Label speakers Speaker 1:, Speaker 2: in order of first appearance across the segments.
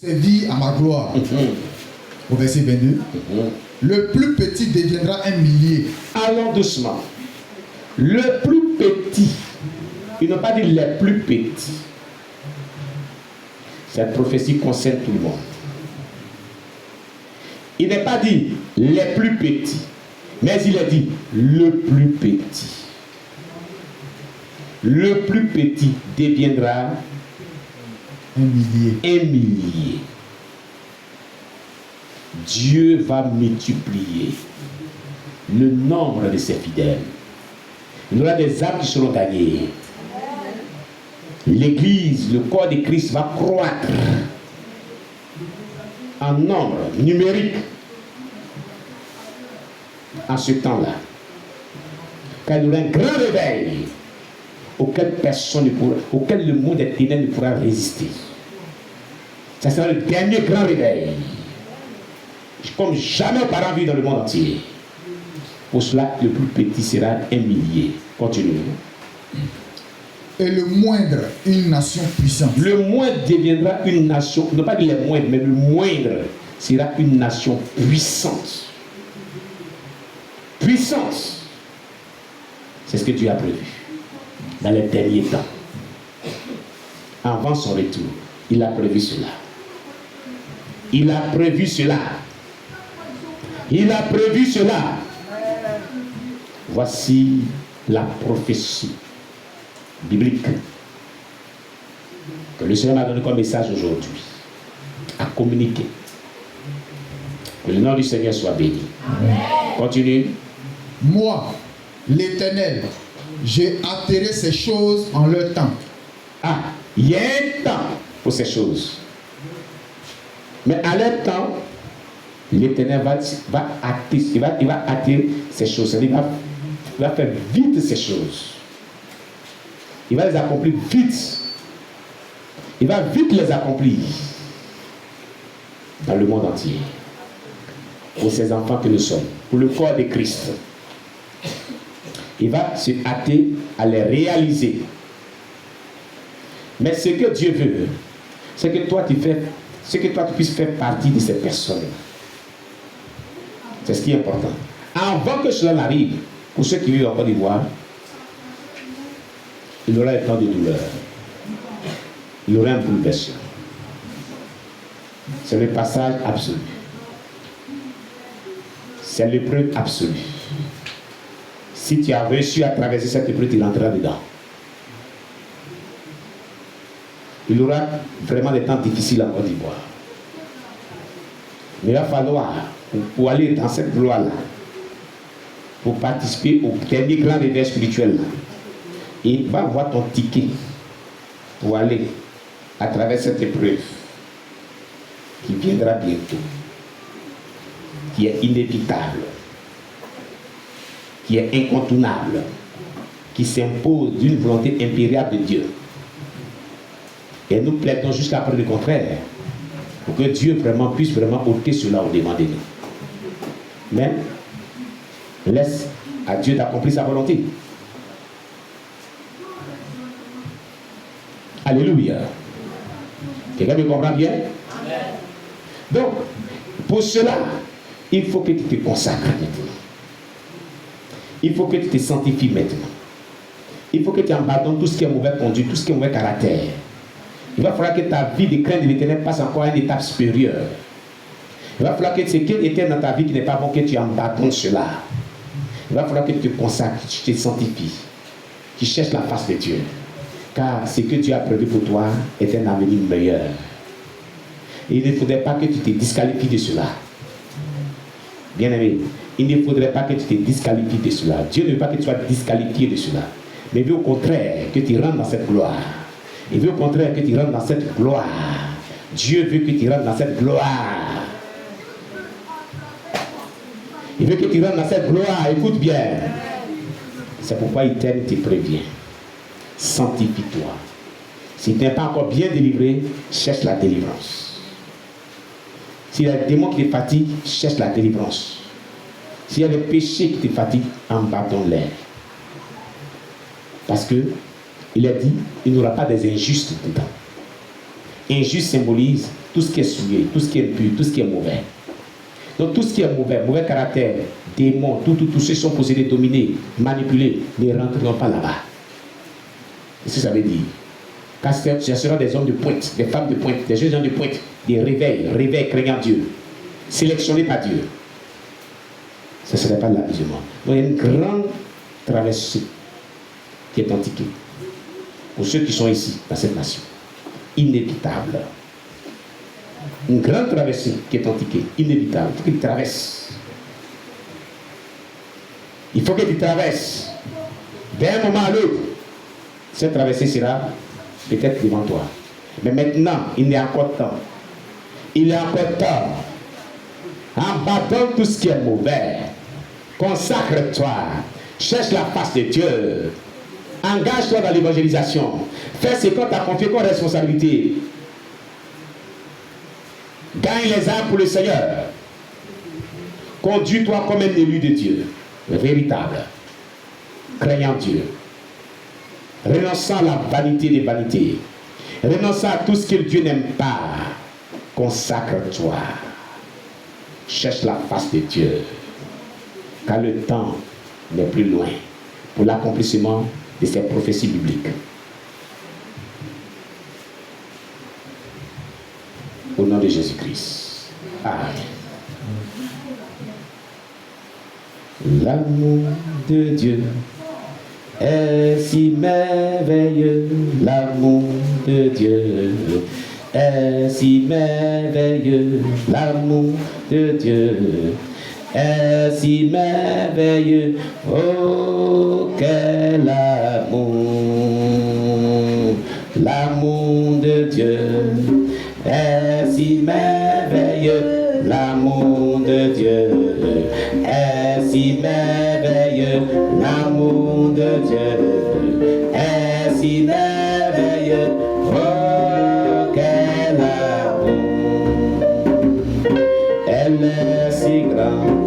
Speaker 1: Servi à ma gloire. Au verset 22. Le plus petit deviendra un millier.
Speaker 2: Allons doucement. Le plus petit. Il n'a pas dit les plus petits. Cette prophétie concerne tout le monde. Il n'est pas dit les plus petits, mais il a dit le plus petit. Le plus petit deviendra
Speaker 1: un millier.
Speaker 2: Dieu va multiplier le nombre de ses fidèles. Il y aura des âmes qui seront gagnées. L'église, le corps de Christ va croître en nombre numérique en ce temps-là. Car il y aura un grand réveil auquel le monde des ténèbres ne pourra résister. Ça sera le dernier grand réveil, comme jamais auparavant vu dans le monde entier. Pour cela, le plus petit sera un millier. Continuez.
Speaker 1: Et le moindre, une nation puissante.
Speaker 2: Le moindre deviendra une nation, non pas les moindres, mais le moindre sera une nation puissante. Puissance. C'est ce que Dieu a prévu dans les derniers temps. Avant son retour, il a prévu cela. Il a prévu cela. Il a prévu cela. Voici la prophétie biblique que le Seigneur m'a donné comme message aujourd'hui à communiquer. Que le nom du Seigneur soit béni. Amen. Continue.
Speaker 1: Moi, l'Éternel, j'ai atterré ces choses en leur temps.
Speaker 2: Ah, il y a un temps pour ces choses. Mais à leur temps, l'Éternel va attirer ces choses. Il va faire vite ces choses. Il va les accomplir vite. Il va vite les accomplir dans le monde entier. Pour ces enfants que nous sommes, pour le corps de Christ. Il va se hâter à les réaliser. Mais ce que Dieu veut, c'est que toi tu puisses faire partie de ces personnes. C'est ce qui est important. Avant que cela n'arrive, pour ceux qui vivent en Côte d'Ivoire, il y aura un temps de douleur. Il y aura un bouleversement. C'est le passage absolu. C'est l'épreuve absolue. Si tu as réussi à traverser cette épreuve, tu rentreras dedans. Il y aura vraiment des temps difficiles en Côte d'Ivoire. Mais il va falloir, pour aller dans cette gloire-là, pour participer au dernier grand réveil spirituel, et va avoir ton ticket pour aller à travers cette épreuve qui viendra bientôt, qui est inévitable, qui est incontournable, qui s'impose d'une volonté impériale de Dieu. Et nous plaidons jusqu'à preuve du contraire, pour que Dieu puisse vraiment ôter cela au-devant de nous. Mais laisse à Dieu d'accomplir sa volonté. Alléluia. Quelqu'un me comprend bien? Amen. Donc, pour cela, il faut que tu te consacres maintenant. Il faut que tu te sanctifies maintenant. Il faut que tu abandonnes tout ce qui est mauvais conduite, tout ce qui est mauvais caractère. Il va falloir que ta vie de crainte de l'Éternel passe encore à une étape supérieure. Il va falloir que ce qui est dans ta vie qui n'est pas bon, que tu abandonnes cela. Il va falloir que tu te consacres, tu te sanctifies, tu cherches la face de Dieu. Car ce que Dieu a prévu pour toi est un avenir meilleur. Et il ne faudrait pas que tu te disqualifies de cela. Bien-aimé, il ne faudrait pas que tu te disqualifies de cela. Dieu ne veut pas que tu sois disqualifié de cela. Mais il veut au contraire que tu rentres dans cette gloire. Il veut au contraire que tu rentres dans cette gloire. Dieu veut que tu rentres dans cette gloire. Il veut que tu rentres dans cette gloire. Écoute bien. C'est pourquoi il t'aime, il te prévient. Sanctifie-toi. Si tu n'es pas encore bien délivré, cherche la délivrance. S'il y a des démons qui te fatiguent, cherche la délivrance. S'il y a des péchés qui te fatiguent, abandonne-les. Parce que il a dit, il n'y aura pas des injustes dedans. Injuste symbolise tout ce qui est souillé, tout ce qui est impur, tout ce qui est mauvais. Donc tout ce qui est mauvais, mauvais caractère, démons, tous ceux qui sont possédés, dominés, manipulés, ne rentreront pas là-bas. Qu'est-ce que ça veut dire? Car ce seront des hommes de pointe, des femmes de pointe, des jeunes gens de pointe, des réveils craignant Dieu, sélectionnés par Dieu. Ce ne serait pas l'amusement. Donc il y a une grande traversée qui est antiquée pour ceux qui sont ici, dans cette nation. Inévitable. Une grande traversée qui est antiquée, inévitable. Il faut qu'il traverse. Il faut qu'il traverse. D'un moment à l'autre, cette traversée sera peut-être devant toi. Mais maintenant, il y a encore temps. Il y a encore temps. Abandonne tout ce qui est mauvais. Consacre-toi. Cherche la face de Dieu. Engage-toi dans l'évangélisation. Fais ce qu'on t'a confié comme responsabilité. Gagne les âmes pour le Seigneur. Conduis-toi comme un élu de Dieu. Véritable. Craignant Dieu. Renonçant à la vanité des vanités. Renonçant à tout ce que Dieu n'aime pas. Consacre-toi. Cherche la face de Dieu. Car le temps n'est plus loin pour l'accomplissement de ces prophéties bibliques. Au nom de Jésus-Christ. Amen. L'amour de Dieu est si merveilleux. L'amour de Dieu est si merveilleux. L'amour de Dieu est si merveilleux. Oh, quel amour! L'amour de Dieu est si merveilleux. L'amour de Dieu est si merveilleux. L'amour de Dieu est si merveilleux. Oh, quel amour! Elle est si grande.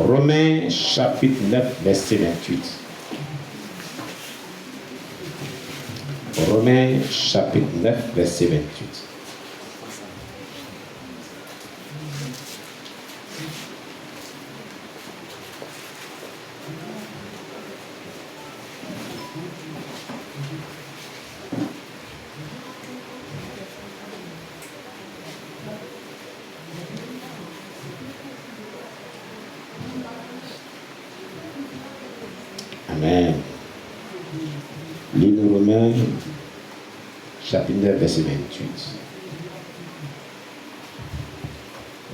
Speaker 2: Romains chapitre 9, verset 28. Romains chapitre 9, verset 28. Amen. Livre Romains, chapitre 9, verset 28.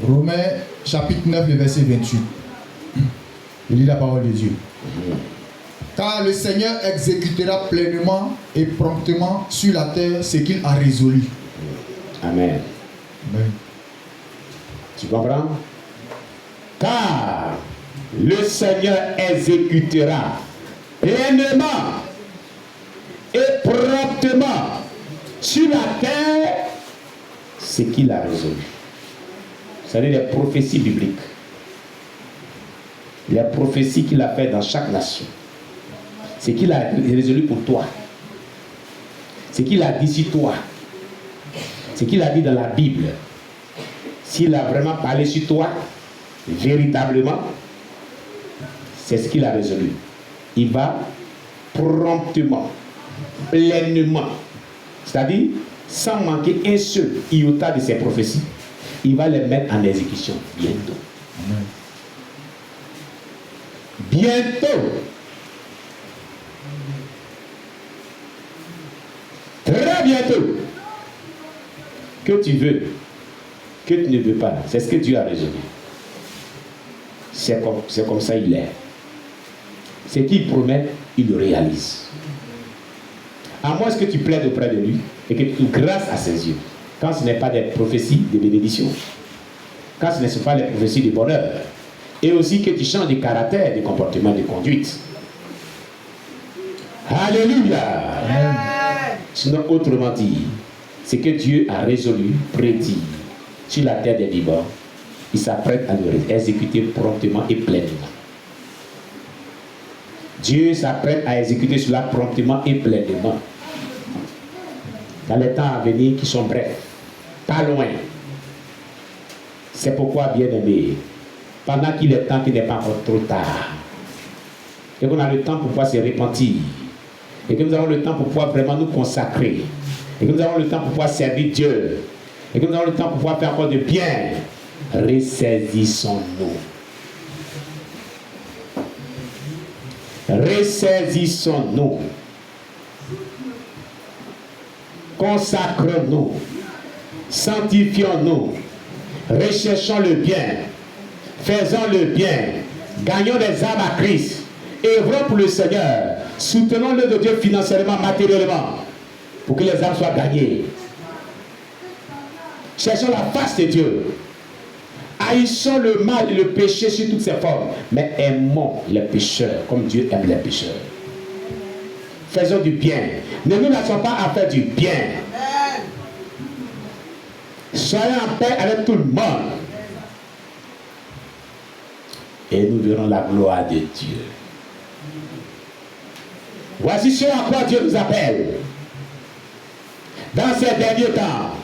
Speaker 1: Romains, chapitre 9, le verset 28. Je lis la parole de Dieu. Car le Seigneur exécutera pleinement et promptement sur la terre ce qu'il a résolu.
Speaker 2: Amen.
Speaker 1: Amen.
Speaker 2: Tu comprends? Car le Seigneur exécutera pleinement et promptement sur la terre ce qu'il a résolu. C'est-à-dire les prophéties bibliques. Les prophéties qu'il a faites dans chaque nation. Ce qu'il a résolu pour toi. Ce qu'il a dit sur toi. Ce qu'il a dit dans la Bible. S'il a vraiment parlé sur toi, véritablement, c'est ce qu'il a résolu. Il va promptement, pleinement, c'est-à-dire sans manquer un seul iota de ses prophéties, il va les mettre en exécution bientôt.
Speaker 1: Amen.
Speaker 2: Bientôt. Très bientôt. Que tu veux, que tu ne veux pas, c'est ce que Dieu a résolu. C'est comme ça il est. Ce qu'il promet, il le réalise. À moins que tu plaides auprès de lui et que tu grâces à ses yeux. Quand ce n'est pas des prophéties de bénédiction, quand ce ne sont pas les prophéties de bonheur, et aussi que tu changes de caractère, de comportement, de conduite. Alléluia.
Speaker 1: Amen.
Speaker 2: Sinon, autrement dit, c'est que Dieu a résolu, prédit sur la terre des vivants, il s'apprête à le exécuter promptement et pleinement. Dieu s'apprête à exécuter cela promptement et pleinement. Dans les temps à venir qui sont brefs, pas loin. C'est pourquoi, bien-aimé, pendant qu'il est temps, qu'il n'est pas encore trop tard, et qu'on a le temps pour pouvoir se repentir, et que nous avons le temps pour pouvoir vraiment nous consacrer, et que nous avons le temps pour pouvoir servir Dieu, et que nous avons le temps pour pouvoir faire encore de bien, ressaisissons-nous. Ressaisissons-nous. Consacrons-nous. Sanctifions-nous. Recherchons le bien. Faisons le bien. Gagnons des âmes à Christ. Œuvrons pour le Seigneur. Soutenons l'œuvre de Dieu financièrement, matériellement, pour que les âmes soient gagnées. Cherchons la face de Dieu. Haïssons le mal et le péché sous toutes ses formes, mais aimons les pécheurs comme Dieu aime les pécheurs. Faisons du bien. Ne nous laissons pas à faire du bien. Soyons en paix avec tout le monde. Et nous verrons la gloire de Dieu. Voici ce à quoi Dieu nous appelle. Dans ces derniers temps,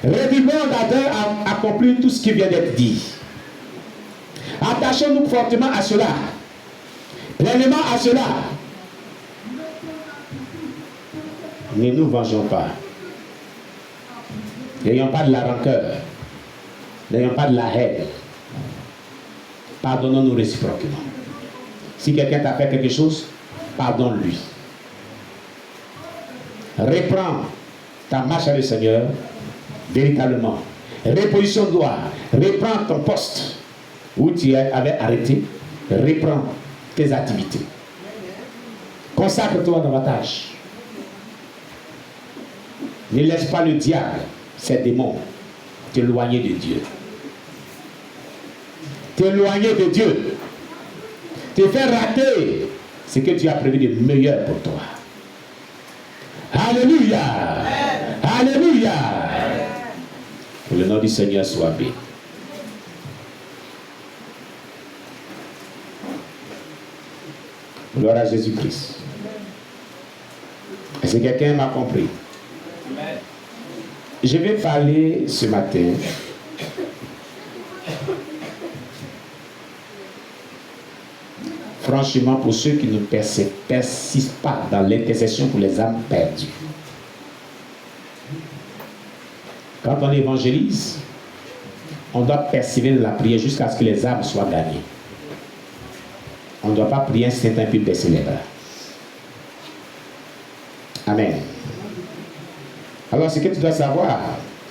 Speaker 2: réduisons à accomplir tout ce qui vient d'être dit. Attachons-nous fortement à cela, pleinement à cela. Ne nous vengeons pas. N'ayons pas de la rancœur. N'ayons pas de la haine. Pardonnons-nous réciproquement. Si quelqu'un t'a fait quelque chose, pardonne-lui. Reprends ta marche avec le Seigneur. Véritablement, reposition de gloire, reprends ton poste où tu avais arrêté, reprends tes activités. Consacre-toi dans la tâche. Ne laisse pas le diable, ces démons, t'éloigner de Dieu. T'éloigner de Dieu. Te faire rater ce que Dieu a prévu de meilleur pour toi. Alléluia. Alléluia. Que le nom du Seigneur soit béni. Gloire à Jésus-Christ. Est-ce que quelqu'un m'a compris? Je vais parler ce matin franchement pour ceux qui ne persistent pas dans l'intercession pour les âmes perdues. Quand on évangélise, on doit persévérer dans la prière jusqu'à ce que les âmes soient gagnées. On ne doit pas prier un certain puis baisser les bras. Amen. Alors, ce que tu dois savoir,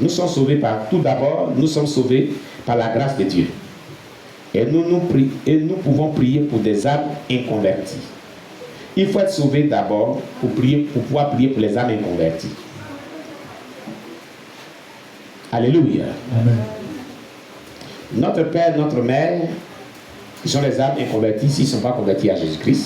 Speaker 2: nous sommes sauvés par, tout d'abord, nous sommes sauvés par la grâce de Dieu. Et nous pouvons prier pour des âmes inconverties. Il faut être sauvé d'abord pour pouvoir prier pour les âmes inconverties. Alléluia.
Speaker 1: Amen.
Speaker 2: Notre père, notre mère, ils sont les âmes inconverties s'ils ne sont pas convertis à Jésus-Christ.